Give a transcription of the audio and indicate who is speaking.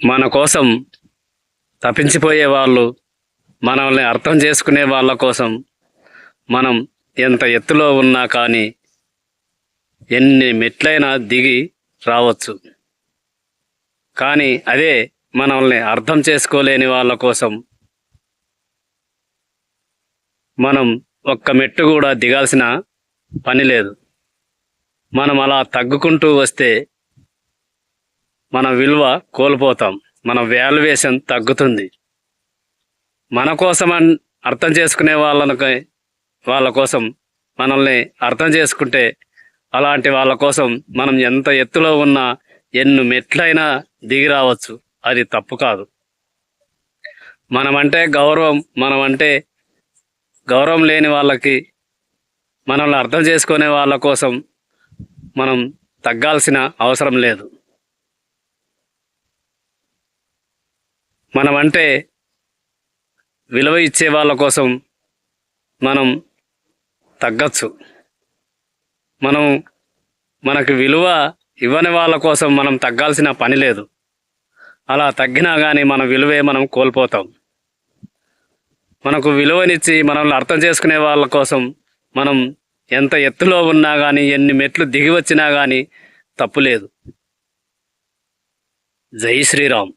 Speaker 1: మన కోసం తప్పించిపోయే వాళ్ళు, మనల్ని అర్థం చేసుకునే వాళ్ళ కోసం మనం ఎంత ఎత్తులో ఉన్నా కానీ ఎన్ని మెట్లైనా దిగి రావచ్చు. కానీ అదే మనల్ని అర్థం చేసుకోలేని వాళ్ళ కోసం మనం ఒక్క మెట్టు కూడా దిగాల్సిన పని లేదు. మనం అలా తగ్గుకుంటూ వస్తే మన విలువ కోల్పోతాం, మన వాల్యుయేషన్ తగ్గుతుంది. మన కోసం అర్థం చేసుకునే వాళ్ళ కోసం మనల్ని అర్థం చేసుకుంటే అలాంటి వాళ్ళ కోసం మనం ఎంత ఎత్తులో ఉన్నా ఎన్ని మెట్లైనా దిగి రావచ్చు. అది తప్పు కాదు. మనమంటే గౌరవం లేని వాళ్ళకి, మనల్ని అర్థం చేసుకునే వాళ్ళ కోసం మనం తగ్గాల్సిన అవసరం లేదు. మనమంటే విలువ ఇచ్చే వాళ్ళ కోసం మనం తగ్గచ్చు. మనకు విలువ ఇవ్వని వాళ్ళ కోసం మనం తగ్గాల్సిన పని లేదు. అలా తగ్గినా కానీ మన విలువే మనం కోల్పోతాం. మనకు విలువనిచ్చి మనల్ని అర్థం చేసుకునే వాళ్ళ కోసం మనం ఎంత ఎత్తులో ఉన్నా కానీ, ఎన్ని మెట్లు దిగి వచ్చినా కానీ తప్పు లేదు. జై శ్రీరామ్.